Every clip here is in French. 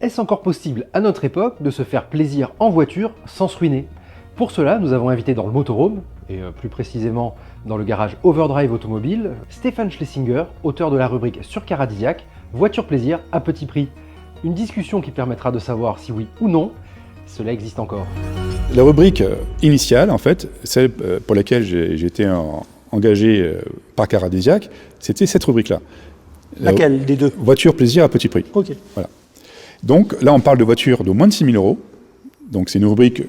Est-ce encore possible à notre époque de se faire plaisir en voiture sans se ruiner? Pour cela, nous avons invité dans le motorhome, et plus précisément dans le garage Overdrive Automobile, Stéphane Schlesinger, auteur de la rubrique Sur Caradisiac, Voiture plaisir à petit prix. Une discussion qui permettra de savoir si oui ou non, cela existe encore. La rubrique initiale, en fait, celle pour laquelle j'ai été engagé par Caradisiac, c'était cette rubrique-là. Laquelle des deux? Voiture plaisir à petit prix. Ok. Voilà. Donc là, on parle de voitures de moins de 6 000 €. Donc c'est une rubrique,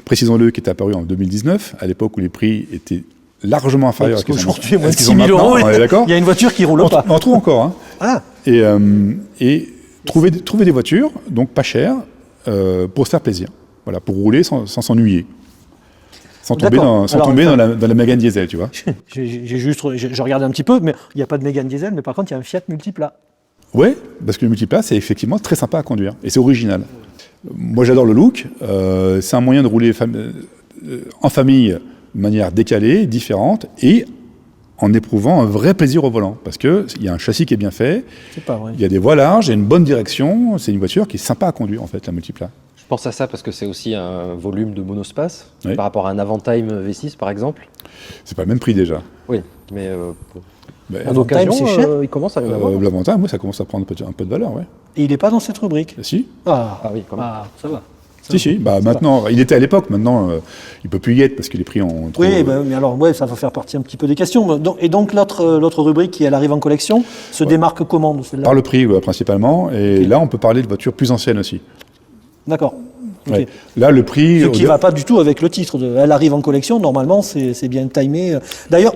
précisons-le, qui est apparue en 2019, à l'époque où les prix étaient largement inférieurs à ce qu'ils sont Aujourd'hui, moins de 6 maintenant. 000 €, On est d'accord ? il y a une voiture qui roule pas. On en trouve encore. Hein. Ah. Et trouver des voitures, donc pas chères, pour se faire plaisir. Voilà, pour rouler sans s'ennuyer. Sans tomber dans la Mégane diesel, tu vois. Je regardais un petit peu, mais il n'y a pas de Mégane diesel, mais par contre, il y a un Fiat Multipla. Ouais, parce que le Multipla, c'est effectivement très sympa à conduire. Et c'est original. Moi, j'adore le look. C'est un moyen de rouler en famille de manière décalée, différente, et en éprouvant un vrai plaisir au volant. Parce qu'il y a un châssis qui est bien fait, C'est pas vrai. il y a des voies larges, il y a une bonne direction. C'est une voiture qui est sympa à conduire, en fait, la Multipla. Je pense à ça parce que c'est aussi un volume de monospace, Oui. par rapport à un Avantime V6 par exemple. C'est pas le même prix déjà. Oui, mais Mais, en occasion, c'est cher. il commence à y en avoir. L'avantage, moi, ça commence à prendre un peu de valeur, ouais. Et il n'est pas dans cette rubrique. Si. Ah oui, quand même. Ah, ça va. Si. Bah, maintenant, il était à l'époque, maintenant, il peut plus y être parce que les prix ont trop... Oui, mais alors, ouais, ça va faire partie un petit peu des questions. Et donc, l'autre rubrique qui, elle arrive en collection, se démarque comment de celle-là? Par le prix, principalement. Et là, on peut parler de voitures plus anciennes aussi. D'accord. Ok. Ouais. Là, le prix... Ce qui ne va pas du tout avec le titre. Elle arrive en collection, normalement, c'est bien timé. D'ailleurs,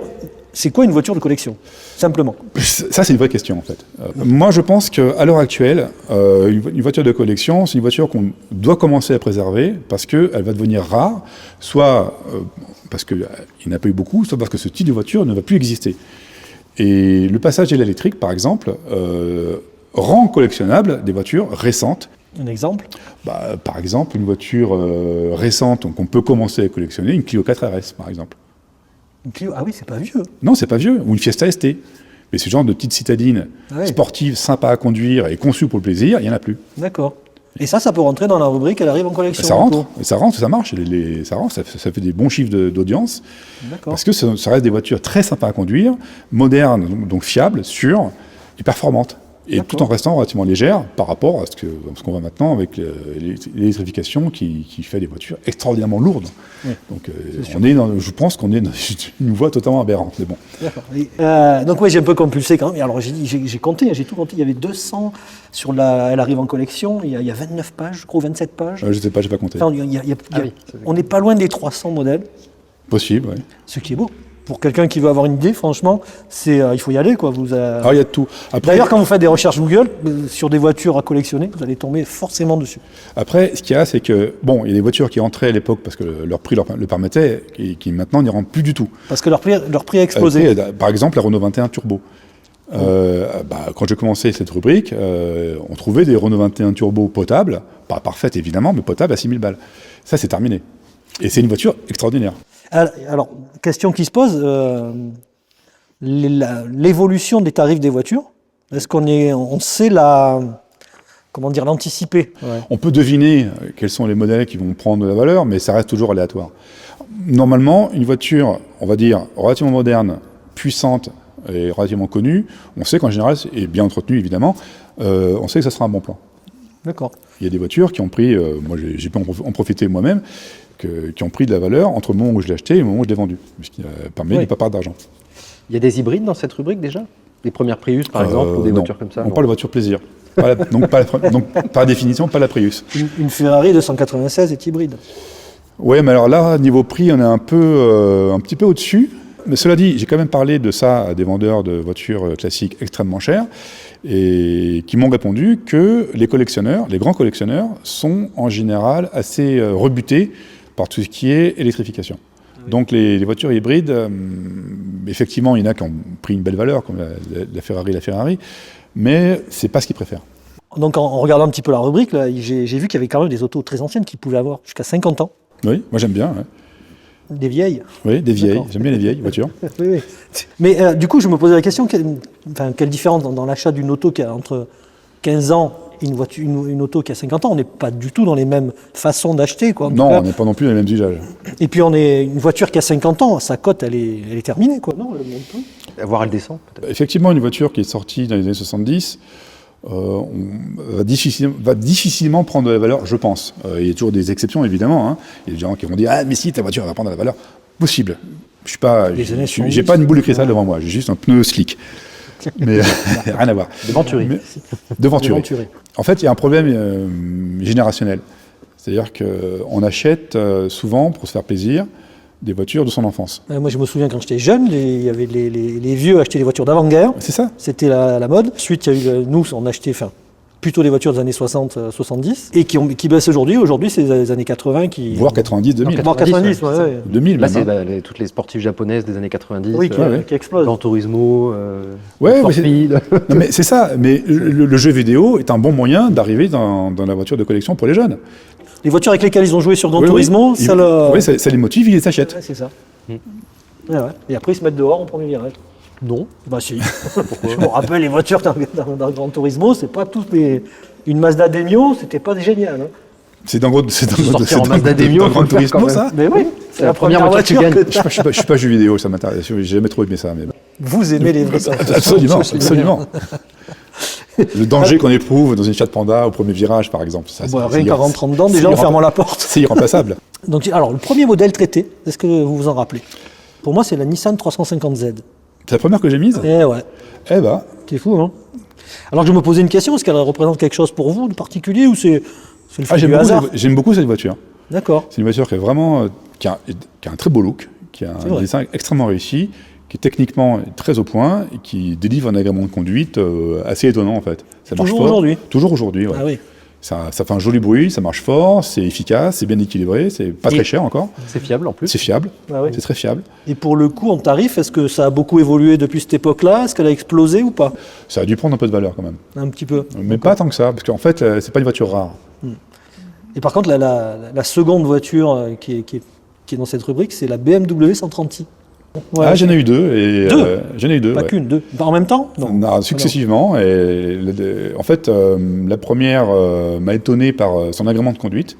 c'est quoi une voiture de collection? Simplement. Ça, c'est une vraie question, en fait. Moi, je pense qu'à l'heure actuelle, une voiture de collection, c'est une voiture qu'on doit commencer à préserver parce qu'elle va devenir rare, soit parce qu'il n'y en a pas eu beaucoup, soit parce que ce type de voiture ne va plus exister. Et le passage à l'électrique, par exemple, rend collectionnables des voitures récentes. Un exemple? Par exemple, une voiture récente qu'on peut commencer à collectionner, une Clio 4 RS, par exemple. Une Clio. Ah oui, c'est pas vieux. Non, c'est pas vieux. Ou une Fiesta ST. Mais ce genre de petite citadine sportive, sympa à conduire et conçue pour le plaisir, il n'y en a plus. D'accord. Et ça peut rentrer dans la rubrique, elle arrive en collection. Ça rentre, ça marche. Ça fait des bons chiffres d'audience. D'accord. Parce que ça reste des voitures très sympas à conduire, modernes, donc fiables, sûres et performantes. Et tout en restant relativement légères par rapport à ce qu'on voit maintenant avec l'électrification qui fait des voitures extraordinairement lourdes. Oui. Donc je pense qu'on est dans une voie totalement aberrante. Mais bon. D'accord. Donc oui, j'ai un peu compulsé quand même. Alors j'ai compté, j'ai tout compté. Il y avait 200 elle arrive en collection. Il y a 29 pages, je crois, 27 pages. Je ne sais pas, j'ai pas compté. Enfin, on n'est pas loin des 300 modèles. Possible, oui. Ce qui est beau. Pour quelqu'un qui veut avoir une idée, franchement, il faut y aller, quoi. Il y a de tout. D'ailleurs, quand vous faites des recherches Google sur des voitures à collectionner, vous allez tomber forcément dessus. Après, ce qu'il y a, c'est que, il y a des voitures qui entraient à l'époque parce que leur prix le permettait et qui maintenant n'y rentrent plus du tout. Parce que leur prix a explosé. Par exemple, la Renault 21 Turbo. Quand j'ai commencé cette rubrique, on trouvait des Renault 21 Turbo potables, pas parfaites évidemment, mais potables à 6 000 balles. Ça, c'est terminé. Et c'est une voiture extraordinaire. Alors, question qui se pose, l'évolution des tarifs des voitures, est-ce on sait l'anticiper? On peut deviner quels sont les modèles qui vont prendre de la valeur, mais ça reste toujours aléatoire. Normalement, une voiture, on va dire, relativement moderne, puissante et relativement connue, on sait qu'en général, et bien entretenue évidemment, on sait que ça sera un bon plan. D'accord. Il y a des voitures qui ont pris, moi j'ai pu en profiter moi-même, qui ont pris de la valeur entre le moment où je l'ai acheté et le moment où je l'ai vendu, puisqu'il permet de ne pas perdre d'argent. Il y a des hybrides dans cette rubrique déjà? Les premières Prius par exemple, ou des voitures comme ça? On parle de voitures plaisir. Donc par définition, pas la Prius. Une Ferrari 296 est hybride. Oui, mais alors là, niveau prix, on est un petit peu au-dessus. Mais cela dit, j'ai quand même parlé de ça à des vendeurs de voitures classiques extrêmement chères et qui m'ont répondu que les grands collectionneurs, sont en général assez rebutés par tout ce qui est électrification. Oui. Donc les voitures hybrides, effectivement, il y en a qui ont pris une belle valeur, comme la Ferrari, mais c'est pas ce qu'ils préfèrent. Donc en regardant un petit peu la rubrique, j'ai vu qu'il y avait quand même des autos très anciennes qui pouvaient avoir jusqu'à 50 ans. Oui, moi j'aime bien. Ouais. Des vieilles? Oui, des vieilles. J'aime bien les vieilles voitures. Oui. Mais du coup, je me posais la question, quelle différence dans l'achat d'une auto qui a entre 15 ans et une auto qui a 50 ans, on n'est pas du tout dans les mêmes façons d'acheter, quoi. En tout Non, cas. on n'est pas non plus dans les mêmes usages. Et puis une voiture qui a 50 ans, sa cote, elle est terminée, quoi. Non, elle monte plus. Voir elle descend, peut-être. Effectivement, une voiture qui est sortie dans les années 70 va difficilement prendre de la valeur, je pense. Il y a toujours des exceptions, évidemment. Hein. Il y a des gens qui vont dire « Ah, mais si, ta voiture va prendre de la valeur. » Possible. J'ai pas une boule de cristal devant moi, j'ai juste un pneu slick. Mais rien à voir. De Venturi. De Venturi. En fait, il y a un problème générationnel. C'est-à-dire qu'on achète souvent, pour se faire plaisir, des voitures de son enfance. Moi, je me souviens quand j'étais jeune, il y avait les vieux achetaient des voitures d'avant-guerre. C'est ça. C'était la mode. Ensuite, il y a eu nous, on achetait plutôt des voitures des années 60-70 et qui baissent aujourd'hui. Aujourd'hui, c'est les années 80 qui... Voire 90, 2000. Voire 90, ouais. 2000 Là, même, c'est toutes les sportives japonaises des années 90. Oui, qui explosent. Gran Turismo, Ouais, Ford mais Speed. Non, mais c'est ça. Mais le jeu vidéo est un bon moyen d'arriver dans la voiture de collection pour les jeunes. Les voitures avec lesquelles ils ont joué sur Gran Oui, Turismo, oui. Ça les motive, ils les achètent. Ouais, c'est ça. Ouais, ouais. Et après, ils se mettent dehors en premier virage. Non. Bah si. Je me rappelle, les voitures dans Gran Turismo, c'est pas tous les... Une Mazda Demio, c'était pas génial. Hein. C'est dans Sortir en Mazda Demio, Gran Turismo, ça. Mais oui, C'est la première voiture que que tu t'as. Je suis pas jeu vidéo, ça m'intéresse. J'ai jamais trop aimé ça. Mais... Vous aimez les vrais sens. Absolument. Le danger qu'on éprouve dans une Fiat Panda au premier virage, par exemple. Ça, Rien qu'en rentrant dedans, déjà en fermant la porte. C'est irremplaçable. Donc, alors, le premier modèle traité, est-ce que vous vous en rappelez? Pour moi, c'est la Nissan 350Z. C'est la première que j'ai mise. Eh ouais, Eh ben, c'est fou, hein. Alors que je me posais une question, est-ce qu'elle représente quelque chose pour vous de particulier ou c'est le fait du hasard? j'aime beaucoup cette voiture. D'accord. C'est une voiture qui est vraiment, qui a un très beau look, qui a un design extrêmement réussi, qui est techniquement très au point, et qui délivre un agrément de conduite assez étonnant en fait. Ça marche Toujours fort. aujourd'hui? Toujours aujourd'hui, ouais. Ah oui. Ça fait un joli bruit, ça marche fort, c'est efficace, c'est bien équilibré, c'est pas très cher encore. C'est fiable en plus. C'est fiable, Ah oui. c'est très fiable. Et pour le coup, en tarif, est-ce que ça a beaucoup évolué depuis cette époque-là? Est-ce qu'elle a explosé ou pas? Ça a dû prendre un peu de valeur quand même. Un petit peu. Mais pas tant que ça, parce qu'en fait, c'est pas une voiture rare. Et par contre, la seconde voiture qui est dans cette rubrique, c'est la BMW 130i. Ouais. Ah, j'en ai eu deux. Et, Deux j'en ai eu deux, Pas ouais. qu'une, deux. En même temps? Non, successivement. Et, en fait, la première m'a étonné par son agrément de conduite.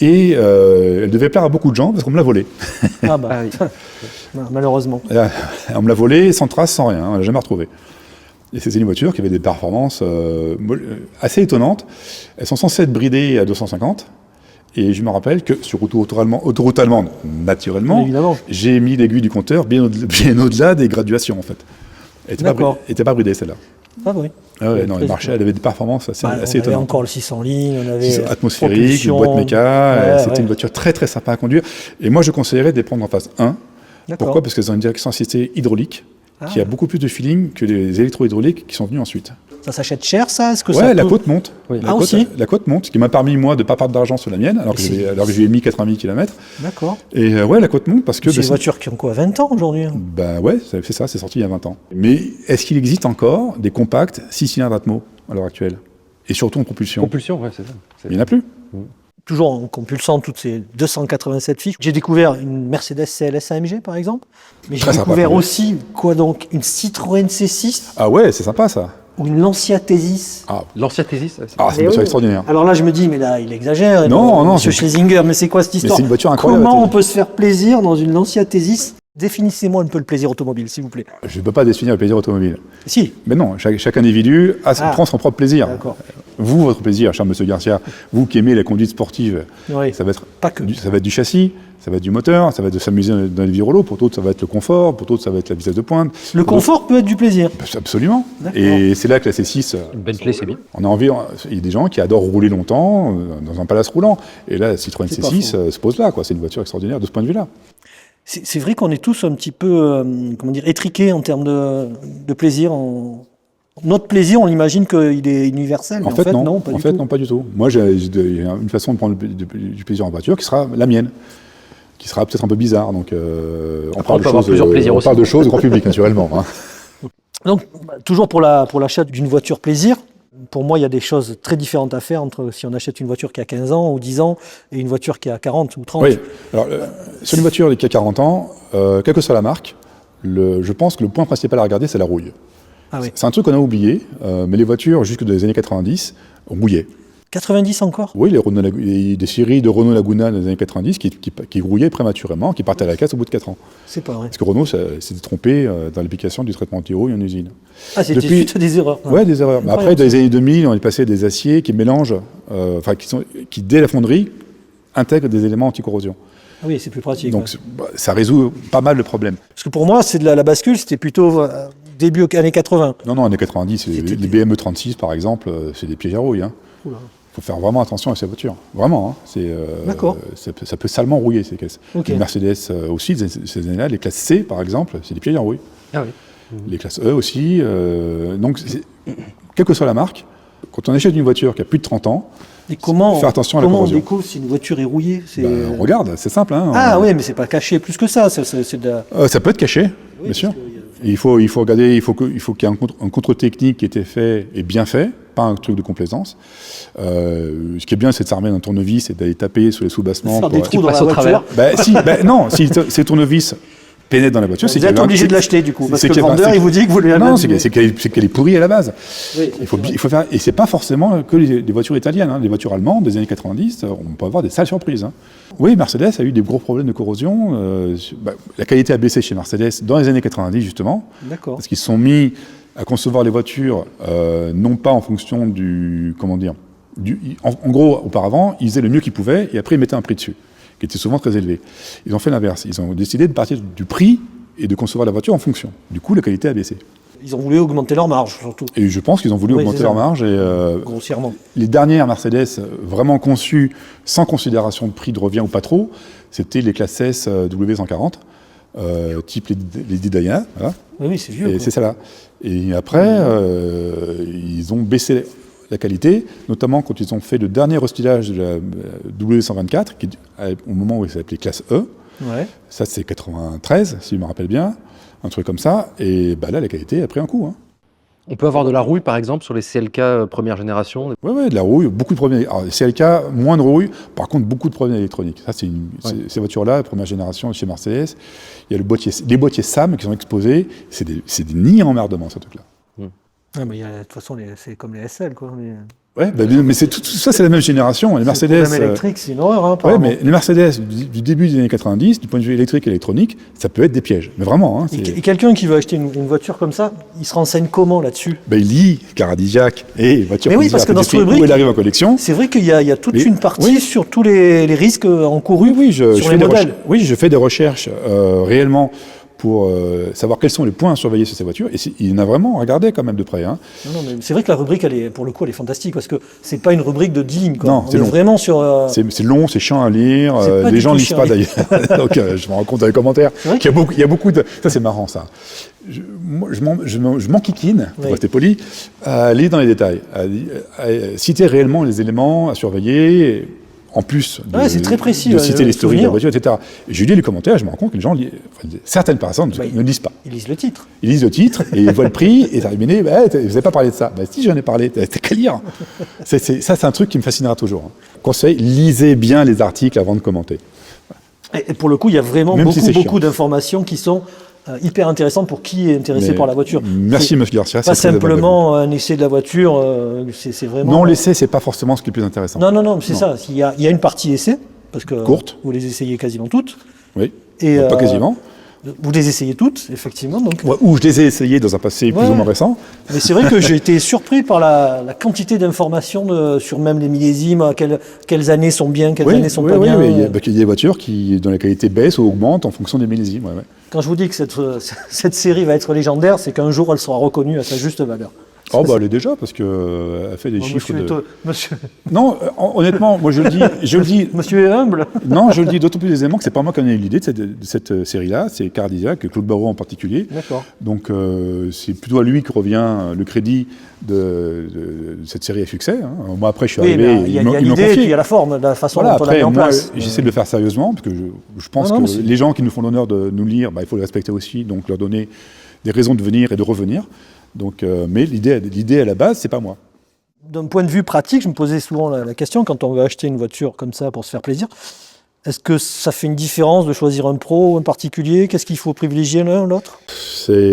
Et elle devait plaire à beaucoup de gens parce qu'on me l'a volée. Ah bah, non, malheureusement. On me l'a volée sans trace, sans rien. On l'a jamais retrouvée. Et c'était une voiture qui avait des performances assez étonnantes. Elles sont censées être bridées à 250. Et je me rappelle que sur autoroute allemande, naturellement, Évidemment. j'ai mis l'aiguille du compteur bien au-delà des graduations, en fait. Elle n'était pas bridée, celle-là. Ah oui. Ah ouais, non, elle marchait, elle avait des performances assez On avait étonnantes. encore le 600 lignes, on avait Atmosphérique, une propulsion. boîte méca, Ouais, c'était une voiture très très sympa à conduire. Et moi, je conseillerais de les prendre en phase 1. D'accord. Pourquoi? Parce qu'elles ont une direction assistée hydraulique qui a beaucoup plus de feeling que les électro-hydrauliques qui sont venus ensuite. Ça s'achète cher, ça? Est-ce que Ouais, ça la peut- côte monte. Oui. La Ah, côte, aussi la côte monte, ce qui m'a permis, moi, de ne pas perdre d'argent sur la mienne, alors que je lui ai mis 80 000 km. D'accord. Et ouais, la côte monte parce que... C'est des voitures qui ont quoi, 20 ans aujourd'hui? Hein. Ben ouais, c'est ça, c'est sorti il y a 20 ans. Mais est-ce qu'il existe encore des compacts 6 cylindres Atmo à l'heure actuelle? Et surtout en propulsion? Propulsion, ouais, c'est ça. Il n'y en a plus. Toujours en compulsant toutes ces 287 fiches. J'ai découvert une Mercedes CLS AMG, par exemple. Mais j'ai Très sympa, découvert oui. aussi, quoi donc, une Citroën C6 Ah ouais, c'est sympa ça. ou une Lancia T6. L'ancien Thésis, c'est Ah, c'est une Mais voiture oui. extraordinaire. Alors là, je me dis, mais là, il exagère. Non, non, Monsieur c'est- Schlesinger, mais c'est quoi cette histoire? c'est une voiture incroyable, Comment la on peut se faire plaisir dans une Lancia T6? Définissez-moi un peu le plaisir automobile, s'il vous plaît. Je ne peux pas définir le plaisir automobile. Si. Mais non, chaque individu prend son propre plaisir. D'accord. Vous, votre plaisir, cher monsieur Garcia, vous qui aimez la conduite sportive, Oui. ça va être Pas que. ça va être du châssis, ça va être du moteur, ça va être de s'amuser dans les virolos, pour d'autres ça va être le confort, pour d'autres ça va être la vitesse de pointe. Le confort peut être du plaisir. Absolument. D'accord. Et c'est là que la C6, Une Bentley, c'est bien. on a envie, il y a des gens qui adorent rouler longtemps dans un palace roulant. Et là, la Citroën C'est pas C6 faux. se pose là, quoi. C'est une voiture extraordinaire de ce point de vue-là. C'est vrai qu'on est tous un petit peu, comment dire, étriqués en termes de plaisir. Notre plaisir, on l'imagine qu'il est universel. En Mais fait, non. pas En du fait, tout. non, pas du tout. Moi, j'ai une façon de prendre du plaisir en voiture qui sera la mienne, qui sera peut-être un peu bizarre. Donc, on peut avoir plusieurs plaisirs on aussi. parle de choses au grand public, naturellement. Hein. Donc, toujours pour l'achat d'une voiture plaisir, pour moi, il y a des choses très différentes à faire entre si on achète une voiture qui a 15 ans ou 10 ans et une voiture qui a 40 ou 30. Oui. Alors, sur une voiture qui a 40 ans, quelle que soit la marque, je pense que le point principal à regarder, c'est la rouille. Ah oui. C'est un truc qu'on a oublié, mais les voitures, jusque dans les années 90, rouillaient. 90 encore? Oui, des séries de Renault Laguna des années 90 qui rouillaient prématurément, qui partaient à la casse au bout de 4 ans. C'est pas vrai. Parce que Renault s'était trompé dans l'application du traitement anti-rouille en usine. Ah, c'était suite à des erreurs. Oui, des erreurs. Mais après, dans les années 2000, on est passé à des aciers qui mélangent, qui dès la fonderie, intègrent des éléments anti-corrosion. Ah oui, c'est plus pratique. Donc ça résout pas mal de problèmes. Parce que pour moi, c'est de la bascule, c'était plutôt début années 80. Non, années 90, les BMW 36 par exemple, c'est des pièges à rouille. Hein. Il faut faire vraiment attention à ces voitures. Vraiment. Hein. D'accord. Ça peut salement rouiller ces caisses. Okay. Les Mercedes aussi, ces années-là, les classes C par exemple, c'est des pièges à rouille. Ah oui. Les classes E aussi. Donc, quelle que soit la marque, quand on achète une voiture qui a plus de 30 ans, et comment faire attention à la corrosion. Comment on découvre si une voiture est rouillée? On regarde, c'est simple. Hein. Ah oui, mais c'est pas caché plus que ça. C'est de la... ça peut être caché, bien sûr. Il faut regarder, il faut qu'il y ait un contrôle technique qui ait été fait et bien fait, pas un truc de complaisance. Ce qui est bien, c'est de s'armer d'un tournevis et d'aller taper sur les soubassements. Faire des trous dans la voiture. Non, si ces tournevis pénètrent dans la voiture, c'est vous êtes obligé de l'acheter du coup, parce que le vendeur il vous dit que vous l'avez. Non, c'est qu'elle est pourrie à la base. Oui, il faut faire, et c'est pas forcément que les voitures italiennes, hein. Les voitures allemandes des années 90, on peut avoir des sales surprises. Hein. Oui, Mercedes a eu des gros problèmes de corrosion. La qualité a baissé chez Mercedes dans les années 90 justement, parce qu'ils se sont mis à concevoir les voitures non pas en fonction en gros, auparavant, ils faisaient le mieux qu'ils pouvaient et après ils mettaient un prix dessus, qui était souvent très élevé. Ils ont fait l'inverse. Ils ont décidé de partir du prix et de concevoir la voiture en fonction. Du coup, la qualité a baissé. Ils ont voulu augmenter leur marge, surtout. Et je pense qu'ils ont voulu augmenter leur marge. Grossièrement. Les dernières Mercedes vraiment conçues sans considération de prix de revient ou pas trop, c'était les classes S W140, type les Diana. Voilà. Oui, c'est vieux. Et c'est ça là. Et après, ils ont baissé la qualité, notamment quand ils ont fait le dernier restylage de la W124, au moment où il s'appelait classe E. Ouais. Ça, c'est 93, si je me rappelle bien, un truc comme ça. Et là, la qualité a pris un coup. Hein. On peut avoir de la rouille, par exemple, sur les CLK première génération? Oui, de la rouille, beaucoup de problèmes. Alors, les CLK, moins de rouille, par contre, beaucoup de problèmes électroniques. Ça, ces voitures-là, première génération chez Mercedes, il y a les boîtiers SAM qui sont exposés. C'est des nids en emmerdement, ce truc-là. Ah, mais de toute façon, c'est comme les SL, quoi. Ouais, mais tout ça, c'est la même génération. Les Mercedes. Le problème électrique, c'est une horreur. Hein, ouais, mais les Mercedes du début des années 90, du point de vue électrique et électronique, ça peut être des pièges. Mais vraiment. Hein, et quelqu'un qui veut acheter une voiture comme ça, il se renseigne comment là-dessus? Il lit Caradillac et voiture. Mais oui, parce que dans ce rubrique, où elle arrive en collection. C'est vrai qu'il y a toute une partie sur tous les risques encourus sur les modèles. Je fais des recherches réellement pour savoir quels sont les points à surveiller sur ces voitures. Et il en a vraiment regardé quand même de près. Hein. Non, mais c'est vrai que la rubrique, pour le coup, elle est fantastique, parce que c'est pas une rubrique de 10 lignes. Quoi. Non, c'est long. Vraiment sur... C'est long, c'est chiant à lire. Les gens ne lisent pas d'ailleurs. Donc je me rends compte dans les commentaires qu'il y a beaucoup de... Ça, c'est marrant, ça. Je m'enquiquine, pour rester poli, à aller dans les détails, à citer réellement les éléments à surveiller... En plus c'est très précis, de citer l'historique de la voiture, etc. Et je lis les commentaires, je me rends compte que les gens, certaines personnes ne lisent pas. Ils lisent le titre. Ils lisent le titre et ils voient le prix et terminé. Vous n'avez pas parlé de ça. Si, j'en ai parlé. T'as qu'à lire. Ça, c'est un truc qui me fascinera toujours. Conseil, lisez bien les articles avant de commenter. Et pour le coup, il y a vraiment beaucoup d'informations qui sont hyper intéressantes pour qui est intéressé par la voiture. Merci, monsieur Garcia. Pas simplement un essai de la voiture, c'est vraiment... Non, l'essai, c'est pas forcément ce qui est le plus intéressant. Non, c'est ça. Il y a une partie essai, parce que courte. Vous les essayez quasiment toutes. Oui, pas quasiment. Vous les essayez toutes, effectivement. Donc... Ouais, ou je les ai essayées dans un passé plus ou moins récent. Mais c'est vrai que j'ai été surpris par la quantité d'informations sur même les millésimes, quelles années sont bien, quelles années sont pas bien. Oui, il y a des voitures dont la qualité baisse ou augmente en fonction des millésimes. Ouais. Quand je vous dis que cette série va être légendaire, c'est qu'un jour elle sera reconnue à sa juste valeur. Elle est déjà, parce qu'elle fait des chiffres Monsieur... Non, honnêtement, moi je le dis... Monsieur est humble. Non, je le dis d'autant plus aisément que c'est pas moi qui en ai eu l'idée de cette série-là, c'est Caradillac, Claude Barrault en particulier. D'accord. Donc c'est plutôt à lui que revient le crédit de cette série à succès. Hein. Moi après je suis arrivé, il y a l'idée, il y a la forme, la façon dont on l'a mis en place. J'essaie de le faire sérieusement, parce que je pense que les gens qui nous font l'honneur de nous lire, il faut les respecter aussi, donc leur donner des raisons de venir et de revenir. Donc, mais l'idée à la base, c'est pas moi. D'un point de vue pratique, je me posais souvent la question, quand on veut acheter une voiture comme ça pour se faire plaisir, est-ce que ça fait une différence de choisir un pro ou un particulier? Qu'est-ce qu'il faut privilégier l'un ou l'autre? C'est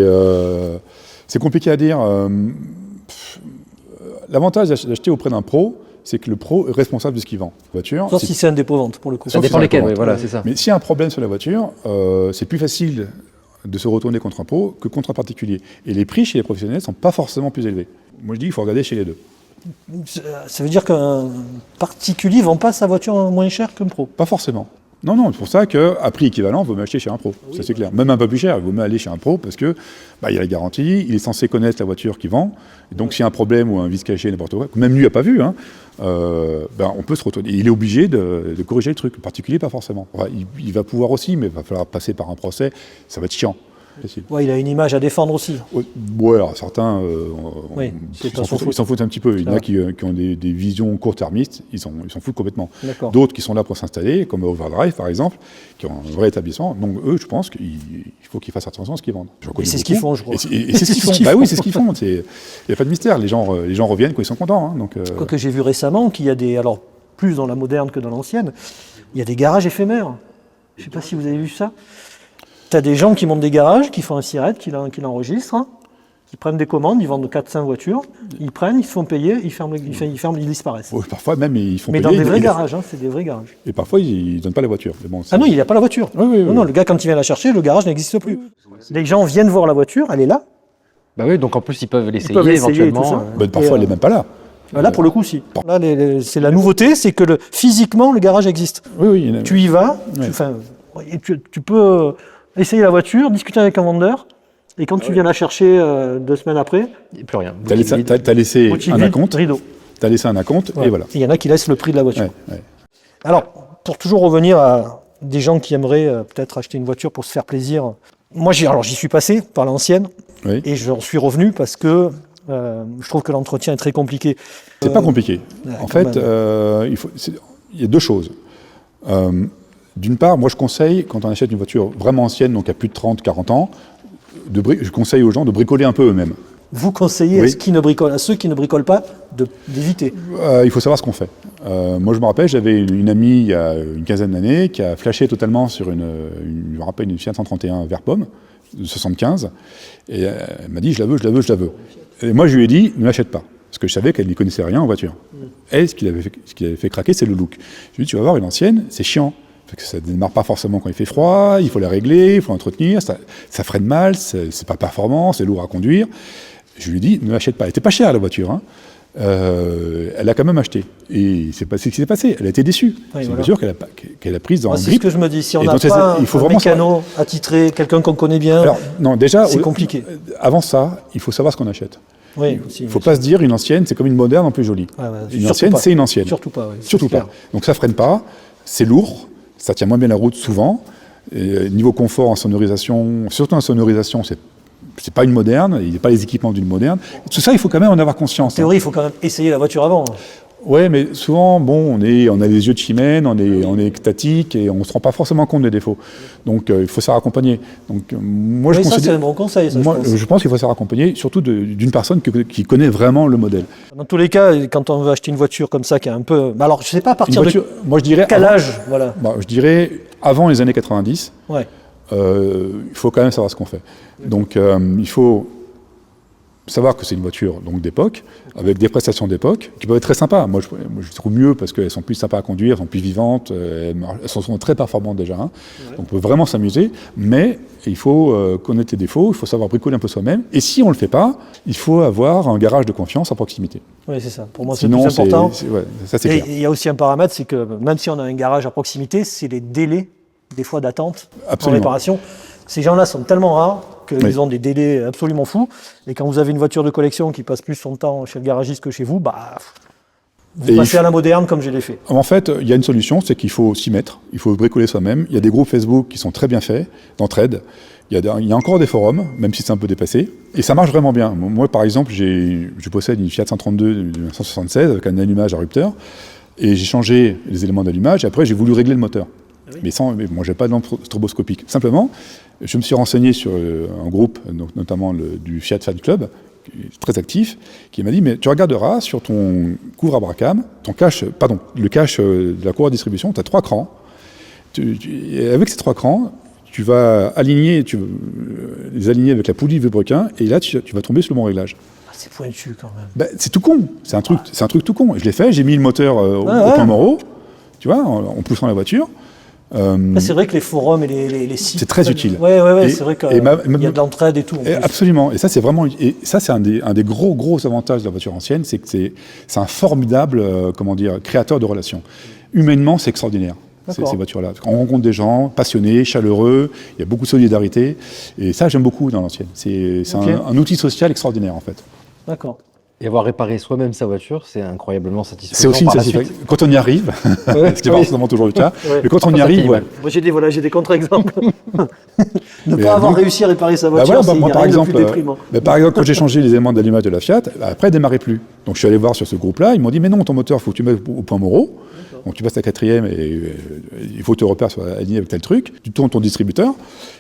compliqué à dire. l'avantage d'acheter auprès d'un pro, c'est que le pro est responsable de ce qu'il vend. Voiture. Sauf si c'est un dépôt-vente, pour le coup. Ça dépend lesquels, voilà, c'est ça. Mais s'il y a un problème sur la voiture, c'est plus facile de se retourner contre un pro que contre un particulier. Et les prix chez les professionnels ne sont pas forcément plus élevés. Moi, je dis qu'il faut regarder chez les deux. Ça veut dire qu'un particulier ne vend pas sa voiture moins cher qu'un pro? Pas forcément. Non, c'est pour ça qu'à prix équivalent, il vaut mieux acheter chez un pro. Ça, c'est clair. Même un peu plus cher, il vaut mieux aller chez un pro parce que il y a la garantie, il est censé connaître la voiture qu'il vend. Et donc, s'il y a un problème ou un vice caché, n'importe quoi, que même lui n'a pas vu, on peut se retourner. Il est obligé de corriger le truc. Le particulier, pas forcément. Enfin, il va pouvoir aussi, mais il va falloir passer par un procès. Ça va être chiant. Ouais, il a une image à défendre aussi. Ouais, alors certains ils s'en foutent un petit peu. Il y en a qui ont des visions court-termistes, ils s'en foutent complètement. D'autres qui sont là pour s'installer, comme Overdrive par exemple, qui ont un vrai établissement. Donc eux, je pense qu'il faut qu'ils fassent attention à ce qu'ils vendent. Et c'est ce qu'ils font, je crois. Et c'est ce qu'ils font. Bah oui, c'est ce qu'ils font. Il n'y a pas de mystère. Les gens reviennent quand ils sont contents. Quoique j'ai vu récemment qu'il y a des, alors plus dans la moderne que dans l'ancienne, il y a des garages éphémères. Je ne sais pas si vous avez vu ça. Tu as des gens qui montent des garages, qui font un SIRET, qui l'enregistrent, qui prennent des commandes, ils vendent 4-5 voitures, ils prennent, ils se font payer, ils ferment, ils disparaissent. Oui, parfois même ils font payer. Mais dans des vrais garages, c'est des vrais garages. Et parfois ils ne donnent pas la voiture. Mais bon, non, il n'y a pas la voiture. Oui. Non, le gars quand il vient la chercher, le garage n'existe plus. Les gens viennent voir la voiture, elle est là. Bah oui, donc en plus ils peuvent l'essayer éventuellement. Parfois elle n'est même pas là. Là, pour le coup, si. Là, c'est la nouveauté, c'est que physiquement, le garage existe. Oui. Tu y vas, tu peux essayer la voiture, discuter avec un vendeur, et quand tu viens la chercher 2 semaines après, il n'y a plus rien. Tu as laissé un acompte. Rideau. Tu as laissé un acompte, et voilà. Il y en a qui laissent le prix de la voiture. Ouais. Alors, pour toujours revenir à des gens qui aimeraient peut-être acheter une voiture pour se faire plaisir, moi, j'y suis passé par l'ancienne, et j'en suis revenu parce que je trouve que l'entretien est très compliqué. C'est pas compliqué. En fait, il y a 2 choses. D'une part, moi je conseille, quand on achète une voiture vraiment ancienne, donc à plus de 30-40 ans, je conseille aux gens de bricoler un peu eux-mêmes. Vous conseillez à ceux qui ne bricolent pas d'éviter? Il faut savoir ce qu'on fait. Moi je me rappelle, j'avais une amie il y a une quinzaine d'années qui a flashé totalement sur une Fiat 131 vert pomme de 75, et elle m'a dit je la veux. Et moi je lui ai dit ne l'achète pas. Parce que je savais qu'elle n'y connaissait rien en voiture. Et ce qui l'avait fait craquer, c'est le look. Je lui ai dit, tu vas voir, une ancienne, c'est chiant. Parce que ça ne démarre pas forcément quand il fait froid, il faut la régler, il faut l'entretenir, ça freine mal, c'est pas performant, c'est lourd à conduire. Je lui ai dit, ne l'achète pas. Elle n'était pas chère, la voiture. Elle a quand même acheté. Et c'est ce qui s'est passé. Elle a été déçue. C'est une voiture qu'elle a prise dans le grip. C'est ce que je me dis. Si on n'a pas un mécano attitré, quelqu'un qu'on connaît bien, c'est compliqué. Avant ça, il faut savoir ce qu'on achète. Oui, il ne faut pas se dire une ancienne, c'est comme une moderne en plus jolie. Une ancienne, c'est une ancienne. Surtout pas. Surtout pas. Donc ça ne freine pas, c'est lourd, ça tient moins bien la route souvent. Et niveau confort en sonorisation, surtout en sonorisation, c'est pas une moderne, il n'y a pas les équipements d'une moderne. Tout ça, il faut quand même en avoir conscience. En théorie, il faut quand même essayer la voiture avant. Ouais, mais souvent, on a les yeux de chimène, on est extatique et on ne se rend pas forcément compte des défauts. Donc, il faut se raccompagner. Donc, moi, ça, c'est un bon conseil. Ça, je pense qu'il faut se raccompagner, surtout d'une personne qui connaît vraiment le modèle. Dans tous les cas, quand on veut acheter une voiture comme ça, qui est un peu... Alors, je ne sais pas à partir de moi, je dirais quel âge, voilà. Je dirais avant les années 90. Ouais. Il faut quand même savoir ce qu'on fait. Donc, il faut savoir que c'est une voiture d'époque, avec des prestations d'époque, qui peuvent être très sympas. Moi, je trouve mieux parce qu'elles sont plus sympas à conduire, elles sont plus vivantes, elles sont très performantes déjà. Donc on peut vraiment s'amuser, mais il faut connaître les défauts, il faut savoir bricoler un peu soi-même. Et si on ne le fait pas, il faut avoir un garage de confiance à proximité. Oui, c'est ça. Pour moi, c'est le plus important. Ça, c'est clair. Il y a aussi un paramètre, c'est que même si on a un garage à proximité, c'est les délais, des fois, d'attente en réparation. Ces gens-là sont tellement rares qu'ils ont des délais absolument fous. Et quand vous avez une voiture de collection qui passe plus son temps chez le garagiste que chez vous, vous passez à la moderne comme je l'ai fait. En fait, il y a une solution, c'est qu'il faut s'y mettre. Il faut bricoler soi-même. Il y a des groupes Facebook qui sont très bien faits, d'entraide. Il y a encore des forums, même si c'est un peu dépassé. Et ça marche vraiment bien. Moi, par exemple, je possède une Fiat 132 de 1976 avec un allumage à rupteur. Et j'ai changé les éléments d'allumage. Et après, j'ai voulu régler le moteur. Mais moi, je n'ai pas de lampe stroboscopique. Simplement, je me suis renseigné sur un groupe, notamment du Fiat Fan Club, très actif, qui m'a dit, mais tu regarderas sur ton couvre à bracam, le cache de la cour à distribution, tu as 3 crans. Et avec ces 3 crans, tu vas les aligner avec la poulie Vebrequin, et là, tu vas tomber sur le bon réglage. C'est pointu quand même. C'est tout con. C'est un truc tout con. Je l'ai fait, j'ai mis le moteur au point Moreau, tu vois, en poussant la voiture. C'est vrai que les forums et les sites... C'est très utile. Ouais, c'est vrai qu'il y a de l'entraide et tout. Absolument. Et ça, c'est vraiment... Et ça, c'est un des gros avantages de la voiture ancienne, c'est que c'est un formidable, créateur de relations. Humainement, c'est extraordinaire, ces voitures-là. On rencontre des gens passionnés, chaleureux, il y a beaucoup de solidarité. Et ça, j'aime beaucoup dans l'ancienne. C'est un outil social extraordinaire, en fait. D'accord. Et avoir réparé soi-même sa voiture, c'est incroyablement satisfaisant. C'est aussi une satisfaction. Quand on y arrive, ce qui n'est pas forcément toujours le cas, mais quand on y arrive... Moi, j'ai des contre-exemples. Ne pas avoir réussi à réparer sa voiture, c'est moi, par exemple, plus déprimant. Par exemple, quand j'ai changé les éléments d'allumage de la Fiat, après, elle ne démarrait plus. Donc, je suis allé voir sur ce groupe-là, ils m'ont dit, mais non, ton moteur, il faut que tu mettes au point Moreau. Donc, tu passes ta 4e et il faut que tes repères soient alignés avec tel truc. Tu tournes ton distributeur,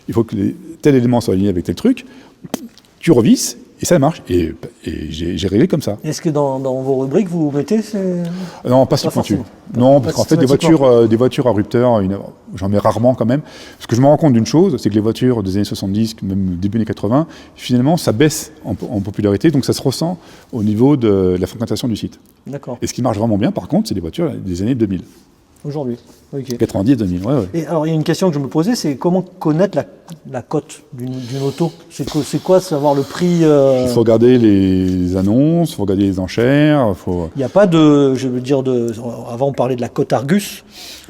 il faut que tel élément soit aligné avec tel truc. Tu revisses. Et ça marche, et j'ai réglé comme ça. Est-ce que dans vos rubriques, vous mettez Non, pas si pointu. Non, parce qu'en fait, des voitures à rupteur, j'en mets rarement quand même. Parce que je me rends compte d'une chose, c'est que les voitures des années 70, même début années 80, finalement, ça baisse en popularité, donc ça se ressent au niveau de la fréquentation du site. D'accord. Et ce qui marche vraiment bien, par contre, c'est des voitures des années 2000. Aujourd'hui. Okay. 90-2000, ouais. Et alors, il y a une question que je me posais, c'est comment connaître la cote d'une auto ? C'est quoi savoir le prix Il faut regarder les annonces, il faut regarder les enchères. Il n'y a pas de, je veux dire, avant on parlait de la cote Argus.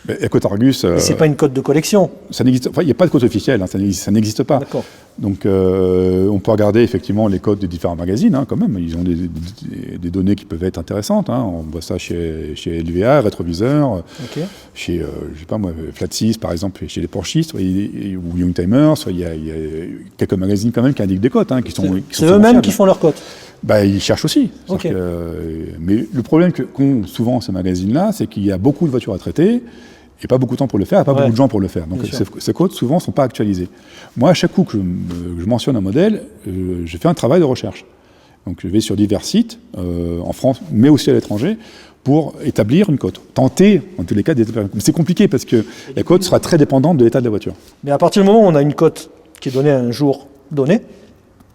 La cote Argus... Mais c'est pas une cote de collection. Ça n'existe, enfin, il n'y a pas de cote officielle, hein, ça n'existe pas. D'accord. Donc on peut regarder effectivement les cotes des différents magazines, hein, quand même. Ils ont des données qui peuvent être intéressantes. Hein. On voit ça chez LVA, Rétroviseur, chez, je sais pas moi, Flat 6 par exemple, chez les Porschistes, ou Youngtimers. Il y a quelques magazines quand même qui indiquent des cotes. Hein, c'est eux-mêmes qui font leurs cotes. Ils cherchent aussi. Mais le problème qu'ont souvent ces magazines-là, c'est qu'il y a beaucoup de voitures à traiter et pas beaucoup de temps pour le faire, et pas beaucoup de gens pour le faire. Donc ces codes, souvent, ne sont pas actualisées. Moi, à chaque coup que je mentionne un modèle, je fais un travail de recherche. Donc je vais sur divers sites, en France, mais aussi à l'étranger, pour établir une cote. Tenter, en tous les cas, d'établir une cote. Mais c'est compliqué, parce que la cote sera très dépendante de l'état de la voiture. Mais à partir du moment où on a une cote qui est donnée à un jour donné,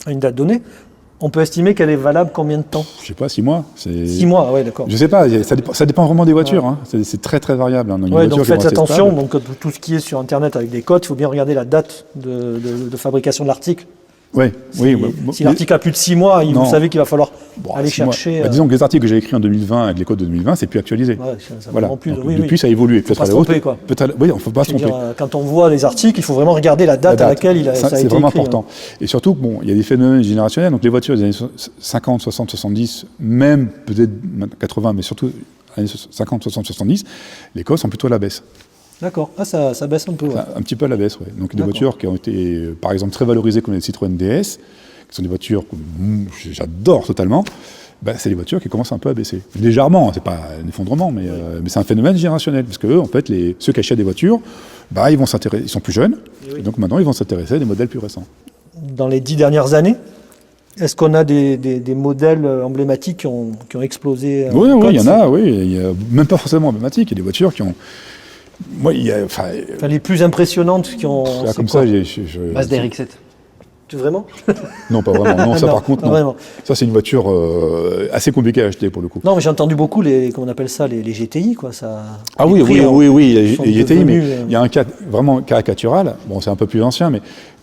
à une date donnée, on peut estimer qu'elle est valable combien de temps ? Je sais pas, 6 mois. 6 mois, oui, d'accord. Je sais pas, ça dépend vraiment des voitures. Hein. C'est très très variable. Hein. Donc faites attention, donc, tout ce qui est sur Internet avec des cotes, il faut bien regarder la date de fabrication de l'article. Si l'article a plus de 6 mois, vous savez qu'il va falloir aller chercher... disons que les articles que j'ai écrits en 2020 avec les codes de 2020, c'est plus actualisé. Depuis, ça a évolué. Il ne faut pas se tromper, quoi. Oui, on ne faut pas se tromper. Quand on voit les articles, il faut vraiment regarder la date à laquelle ça a été écrit. C'est vraiment important. Et surtout, il y a des phénomènes générationnels. Donc les voitures des années 50, 60, 70, même peut-être 80, mais surtout années 50, 60, 70, les codes sont plutôt à la baisse. D'accord. Ça baisse un peu. Ouais. Un petit peu à la baisse, oui. Donc des voitures qui ont été, par exemple, très valorisées comme les Citroën DS, qui sont des voitures que j'adore totalement, c'est des voitures qui commencent un peu à baisser. Légèrement, c'est pas un effondrement, mais c'est un phénomène générationnel. Parce que en fait, ceux qui achètent des voitures, ils sont plus jeunes, et donc maintenant ils vont s'intéresser à des modèles plus récents. Dans les 10 dernières années, est-ce qu'on a des modèles emblématiques qui ont explosé Oui, il y en a, oui. Il y a, même pas forcément emblématiques, il y a des voitures qui ont... les plus impressionnantes qui ont... Comme ça, Mazda RX-7. Vraiment ? Non, pas vraiment. Non, ça par contre, non. Vraiment. Ça, c'est une voiture assez compliquée à acheter pour le coup. Non, mais j'ai entendu beaucoup comment on appelle ça, les GTI, quoi. Ça, oui, les GTI, mais il y a un cas vraiment caricatural. Bon, c'est un peu plus ancien, mais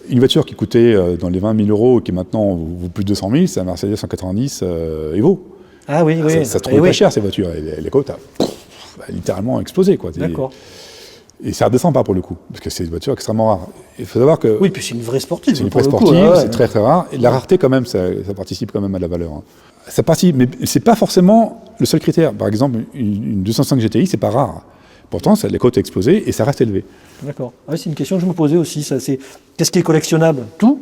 une voiture qui coûtait dans les 20 000 euros et qui maintenant vaut plus de 200 000, c'est un Mercedes 190 Evo. Ah oui. Ça se trouve pas cher, ces voitures. Les cotes ont littéralement explosé, quoi. D'accord. Et ça ne redescend pas pour le coup, parce que c'est une voiture extrêmement rare. Il faut savoir que... Oui, puis c'est une vraie sportive. C'est une vraie sportive, c'est très très rare. Et la rareté, quand même, ça participe quand même à la valeur. Hein. Ça participe, mais ce n'est pas forcément le seul critère. Par exemple, une 205 GTI, ce n'est pas rare. Pourtant, les cotes ont explosé et ça reste élevé. D'accord. C'est une question que je me posais aussi. Qu'est-ce qui est collectionnable ? Tout ?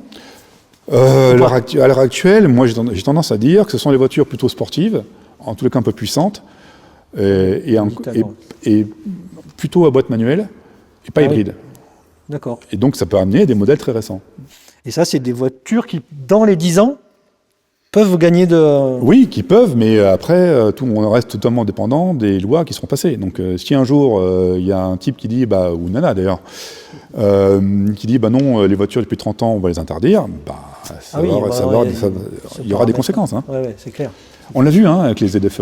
À l'heure actuelle, moi, j'ai tendance à dire que ce sont les voitures plutôt sportives, en tous les cas un peu puissantes, et plutôt à boîte manuelle et pas hybride. D'accord. Et donc ça peut amener des modèles très récents. Et ça, c'est des voitures qui, dans les 10 ans, peuvent gagner de... Oui, qui peuvent, mais après, on reste totalement dépendant des lois qui seront passées. Donc, si un jour, il y a un type qui dit, ou une nana d'ailleurs, qui dit, non, les voitures depuis 30 ans, on va les interdire, il y aura des conséquences. Hein. Ouais, c'est clair. On l'a vu avec les ZFE.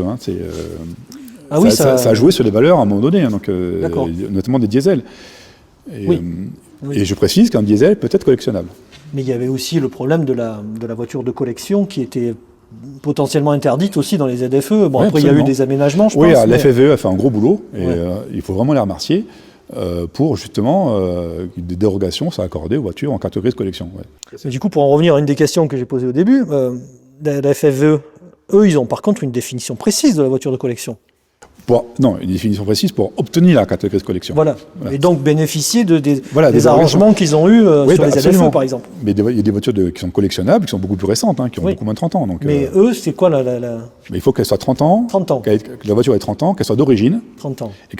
Ça a joué sur les valeurs à un moment donné, notamment des diesels. Et je précise qu'un diesel peut être collectionnable. Mais il y avait aussi le problème de la voiture de collection qui était potentiellement interdite aussi dans les ZFE. Bon, après, il y a eu des aménagements, je pense. Oui, la FFVE a fait un gros boulot, et il faut vraiment les remercier pour justement des dérogations soient accordées aux voitures en catégorie de collection. Ouais. Mais du coup, pour en revenir à une des questions que j'ai posées au début, la FFVE, eux, ils ont par contre une définition précise de la voiture de collection. Une définition précise pour obtenir la catégorie de collection. Voilà. Et donc bénéficier des arrangements qu'ils ont eus sur les ZFE, par exemple. Mais il y a des voitures qui sont collectionnables, qui sont beaucoup plus récentes, qui ont beaucoup moins de 30 ans. Donc, mais eux, c'est quoi la... Mais il faut qu'elle soit 30 ans, 30 ans. Que la voiture ait 30 ans, qu'elle soit d'origine, 30 ans. Et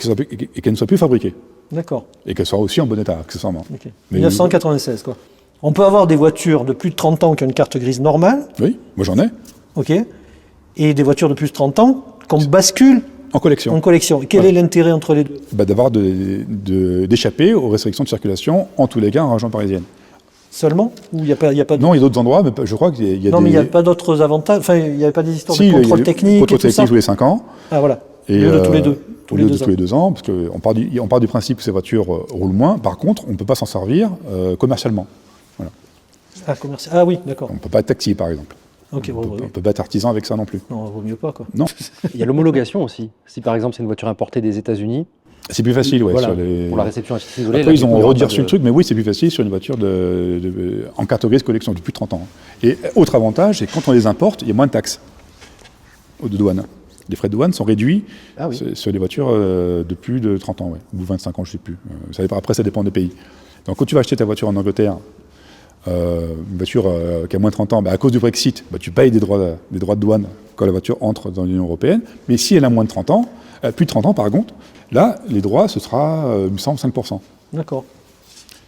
qu'elle ne soit plus fabriquée. D'accord. Et qu'elle soit aussi en bon état, accessoirement. Okay. 1996, quoi. On peut avoir des voitures de plus de 30 ans qui ont une carte grise normale. Oui, moi j'en ai. OK. Et des voitures de plus de 30 ans qu'on bascule en collection. En collection. Et quel est l'intérêt entre les deux? D'avoir d'échapper aux restrictions de circulation, en tous les cas en région parisienne. Seulement? Ou il n'y a pas de... Non, il y a d'autres endroits, mais je crois qu'il y a Non, mais il n'y a pas d'autres avantages. Enfin, il n'y a pas des histoires de contrôle technique. Contrôle technique tous les 5 ans. Ah, voilà. Et tous les deux. Tous les 2 ans, parce qu'on part du principe que ces voitures roulent moins. Par contre, on ne peut pas s'en servir commercialement. Voilà. Ah oui, d'accord. On ne peut pas être taxi, par exemple. Okay, on ne peut pas être artisan avec ça non plus. Non, vaut mieux pas, quoi. Non. Il y a l'homologation aussi. Si par exemple c'est une voiture importée des États-Unis. C'est plus facile, oui. Voilà, pour la réception à titre isolé. Après, ils ont redurci le truc, mais oui, c'est plus facile sur une voiture en catégorie de collection depuis 30 ans. Et autre avantage, c'est que quand on les importe, il y a moins de taxes de douane. Les frais de douane sont réduits sur les voitures de plus de 30 ans, ou 25 ans, je ne sais plus. Après, ça dépend des pays. Donc quand tu vas acheter ta voiture en Angleterre, une voiture qui a moins de 30 ans, à cause du Brexit, tu payes des droits de douane quand la voiture entre dans l'Union européenne. Mais si elle a moins de 30 ans, plus de 30 ans par contre, là, les droits, ce sera, il me semble, 5%. D'accord.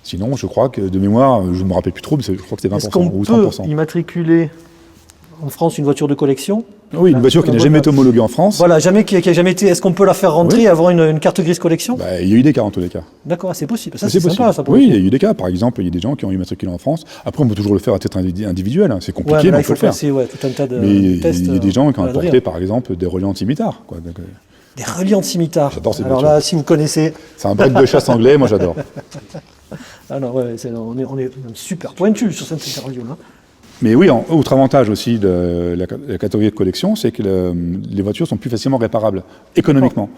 Sinon, je crois que de mémoire, je ne me rappelle plus trop, mais je crois que c'était 20% ou 30%. Est-ce qu'on peut immatriculer en France une voiture de collection? Oui, une voiture qui n'a jamais été homologuée en France. Voilà, qui a jamais été. Est-ce qu'on peut la faire rentrer et avoir une carte grise collection? Il y a eu des cas en tous les cas. D'accord, c'est possible. Ça, c'est sympa, ça. Oui, il y a eu des cas. Par exemple, il y a des gens qui ont immatriculé en France. Après, on peut toujours le faire à titre individuel. C'est compliqué, mais on peut le faire. Tout un tas de tests. Il y a des gens qui ont importé, par exemple, des reliants de cimitar. Des reliants de cimitar. J'adore ces voitures. Alors là, si vous connaissez. C'est un break de chasse anglais, moi j'adore. Ah non, on est super pointu sur cette interview-là. Mais oui, autre avantage aussi de la catégorie de collection, c'est que les voitures sont plus facilement réparables, économiquement.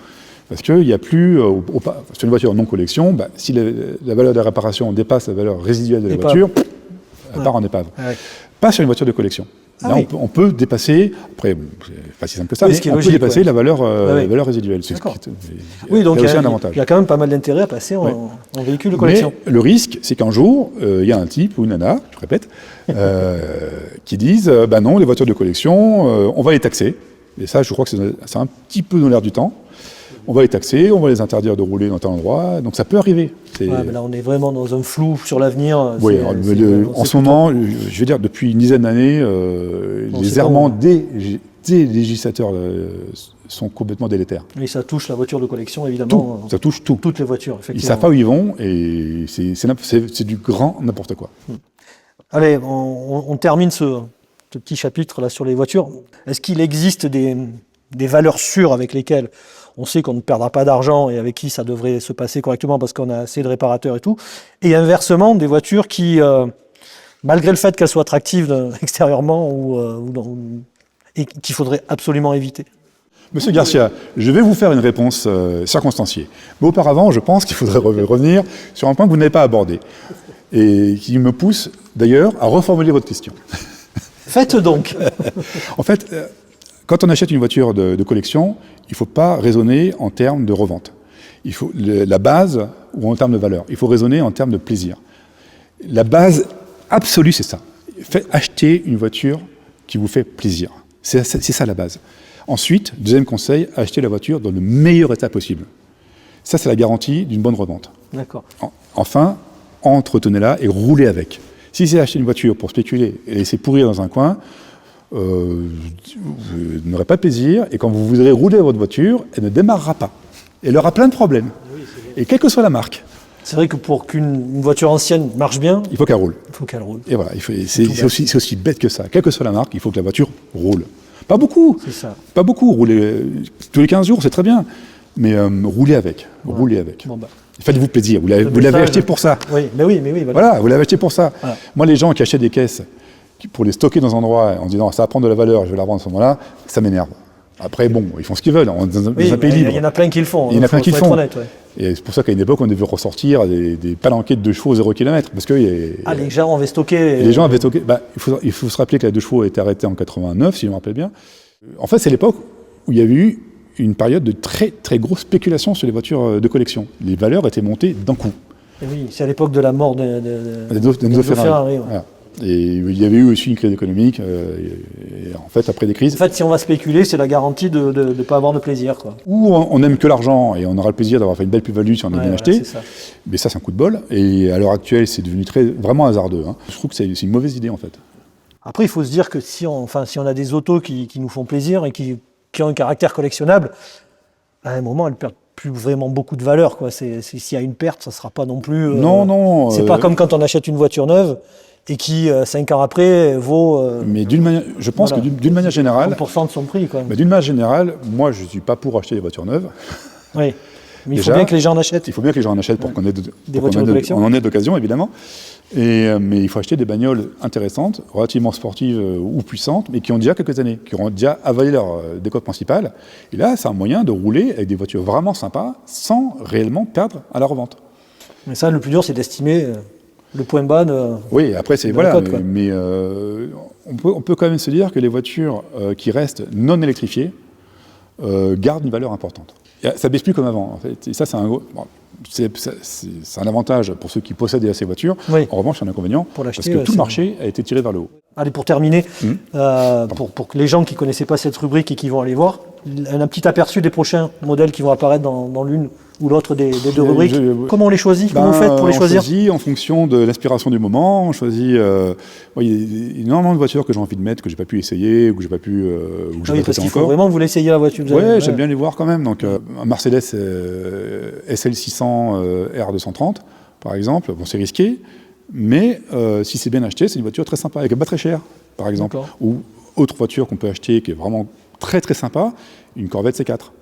Parce qu'il n'y a plus, sur une voiture non collection, si la valeur de réparation dépasse la valeur résiduelle de la voiture, elle part en épave. Ouais. Pas sur une voiture de collection. Là, on peut dépasser, après, c'est pas si simple que ça, mais on peut dépasser la valeur résiduelle. Oui, donc il y a quand même pas mal d'intérêt à passer en véhicule de collection. Mais le risque, c'est qu'un jour, il y a un type ou une nana, je répète, qui disent non, les voitures de collection, on va les taxer. Et ça, je crois que c'est un petit peu dans l'air du temps. On va les taxer, on va les interdire de rouler dans tel endroit. Donc ça peut arriver. Mais là, on est vraiment dans un flou sur l'avenir. Oui, en ce moment, je veux dire, depuis une dizaine d'années, les errements des législateurs sont complètement délétères. Et ça touche la voiture de collection, évidemment. Ça touche tout. Toutes les voitures, effectivement. Ils ne savent pas où ils vont et c'est du grand n'importe quoi. Allez, on termine ce petit chapitre là sur les voitures. Est-ce qu'il existe des valeurs sûres avec lesquelles on sait qu'on ne perdra pas d'argent et avec qui ça devrait se passer correctement parce qu'on a assez de réparateurs et tout. Et inversement, des voitures qui, malgré le fait qu'elles soient attractives extérieurement et qu'il faudrait absolument éviter. Monsieur Garcia, je vais vous faire une réponse circonstanciée. Mais auparavant, je pense qu'il faudrait revenir sur un point que vous n'avez pas abordé et qui me pousse d'ailleurs à reformuler votre question. Faites donc. En fait, quand on achète une voiture de collection, il ne faut pas raisonner en termes de revente. Il faut la base ou en termes de valeur. Il faut raisonner en termes de plaisir. La base absolue, c'est ça. Achetez une voiture qui vous fait plaisir. C'est ça la base. Ensuite, deuxième conseil, achetez la voiture dans le meilleur état possible. Ça, c'est la garantie d'une bonne revente. D'accord. Enfin, entretenez-la et roulez avec. Si c'est acheter une voiture pour spéculer et laisser pourrir dans un coin, vous n'aurez pas plaisir, et quand vous voudrez rouler votre voiture, elle ne démarrera pas. Elle aura plein de problèmes. Et quelle que soit la marque, C'est vrai que pour qu'une voiture ancienne marche bien, il faut qu'elle roule. il faut qu'elle roule. Et voilà, c'est aussi bête que ça. Quelle que soit la marque, il faut que la voiture roule. Pas beaucoup, C'est ça. pas beaucoup. Rouler tous les 15 jours, c'est très bien. Mais roulez avec, roulez avec. Bon, bah. Faites-vous plaisir, vous l'avez message- acheté pour ça. Oui, mais oui, voilà. Voilà, vous l'avez acheté pour ça. Voilà. Moi, les gens qui achètent des caisses pour les stocker dans un endroit en disant ça va prendre de la valeur, je vais la revendre à ce moment-là, ça m'énerve. Après, bon, ils font ce qu'ils veulent, dans Oui, un pays libre. il y en a plein qui le font. Il y en a plein qui le faut être font. honnête, ouais. Et c'est pour ça qu'à une époque, on devait ressortir des palanquettes de chevaux 0 km. Parce que Les gens avaient stocké. les gens avaient stocké. Bah, il faut se rappeler que la 2 chevaux a été arrêtée en 89, si je me rappelle bien. En fait, c'est l'époque où il y avait eu une période de très très grosse spéculation sur les voitures de collection. Les valeurs étaient montées d'un coup. Et oui, c'est à l'époque de la mort de Enzo Ferrari, ouais. Voilà. Et il y avait eu aussi une crise économique. Et en fait, après des crises, En fait, si on va spéculer, c'est la garantie de ne pas avoir de plaisir, quoi. où on n'aime que l'argent et on aura le plaisir d'avoir fait une belle plus-value si on a Ouais, bien voilà, acheté. c'est ça. Mais ça, c'est un coup de bol. Et à l'heure actuelle, c'est devenu vraiment hasardeux. Hein. Je trouve que c'est une mauvaise idée, en fait. Après, il faut se dire que si on a des autos qui nous font plaisir et qui ont un caractère collectionnable, à un moment, elles perdent plus vraiment beaucoup de valeur, quoi. S'il y a une perte, ça ne sera pas non plus... Non. C'est pas comme quand on achète une voiture neuve et qui, 5 ans après, vaut Mais je pense voilà. que d'une manière générale, 30% de son prix, quoi. d'une manière générale, moi, je ne suis pas pour acheter des voitures neuves. Oui. Mais il Déjà, faut bien que les gens en achètent. Il faut bien que les gens en achètent pour qu'on ait voitures de collection. on en ait d'occasion, évidemment. Mais il faut acheter des bagnoles intéressantes, relativement sportives ou puissantes, mais qui ont déjà quelques années, qui auront déjà avalé leur décote principale. Et là, c'est un moyen de rouler avec des voitures vraiment sympas, sans réellement perdre à la revente. Mais ça, le plus dur, c'est d'estimer le point bas de... Oui, après, c'est De voilà. la cote, quoi. Mais on peut quand même se dire que les voitures qui restent non électrifiées gardent une valeur importante. Et ça baisse plus comme avant, en fait. Et ça, c'est c'est un avantage pour ceux qui possèdent ces voitures. Oui. En revanche, c'est un inconvénient Pour parce l'acheter, que ouais, tout le c'est- marché a été tiré vers le haut. Allez, pour terminer, pour que les gens qui ne connaissaient pas cette rubrique et qui vont aller voir, un petit aperçu des prochains modèles qui vont apparaître dans l'une ou l'autre des deux rubriques. Comment on les choisit? Comment vous faites pour les choisir? On choisit en fonction de l'inspiration du moment. On choisit. Il y a énormément de voitures que j'ai envie de mettre, que j'ai pas pu essayer, ou que j'ai pas pu, ou que j'ai Oui, pas parce testé qu'il faut encore. vraiment que vous l'essayiez la voiture. Vous Ouais, avez- j'aime bien les voir quand même. Donc, un Mercedes SL600 R230, par exemple, bon, c'est risqué, mais si c'est bien acheté, c'est une voiture très sympa, et qui n'est pas très chère, par exemple. D'accord. Ou autre voiture qu'on peut acheter qui est vraiment très très sympa, une Corvette C4.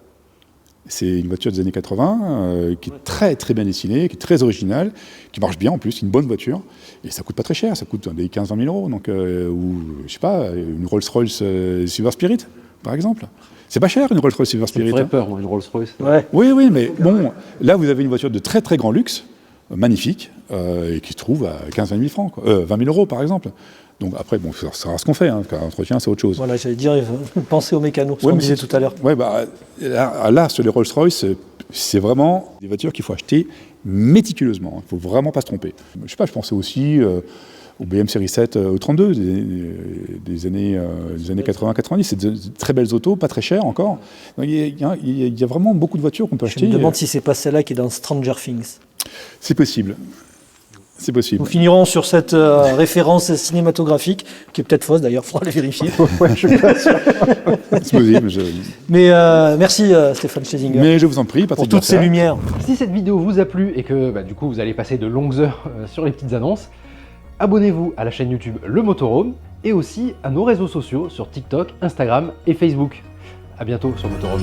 C'est une voiture des années 80 qui est très très bien dessinée, qui est très originale, qui marche bien en plus, une bonne voiture, et ça coûte pas très cher, ça coûte des 15-20 000 euros, donc, ou je sais pas, une Rolls-Royce Silver Spirit, par exemple. C'est pas cher une Rolls-Royce Silver Ça me Spirit. ferait hein. peur, moi, une Rolls-Royce. Ouais. Oui, mais bon, là vous avez une voiture de très très grand luxe, magnifique, et qui se trouve à 15-20 000 francs, 20 000 euros par exemple. Donc après, bon, ça sera ce qu'on fait, hein, car l'entretien c'est autre chose. Voilà, j'allais dire, pensez aux mécanos, ce Ouais, qu'on mais disait c'est- tout à l'heure. Ouais, bah, là, sur les Rolls-Royce, c'est vraiment des voitures qu'il faut acheter méticuleusement. Il ne faut vraiment pas se tromper. Je sais pas, je pensais aussi au BM Série 7 au 32 des années 80-90. C'est de très belles autos, pas très chères encore. Donc, il y a vraiment beaucoup de voitures qu'on peut Je acheter. me demande si c'est pas celle-là qui est dans Stranger Things. C'est possible. C'est possible. Nous finirons sur cette référence cinématographique, qui est peut-être fausse d'ailleurs, il faudra le vérifier. Ouais, je suis pas sûr. C'est possible. Mais merci Stéphane Schlesinger Mais je vous en prie, pour Patrick toutes ces Bertha. lumières. Si cette vidéo vous a plu et que du coup vous allez passer de longues heures sur les petites annonces, abonnez-vous à la chaîne YouTube Le Motorhome et aussi à nos réseaux sociaux sur TikTok, Instagram et Facebook. A bientôt sur Motorhome.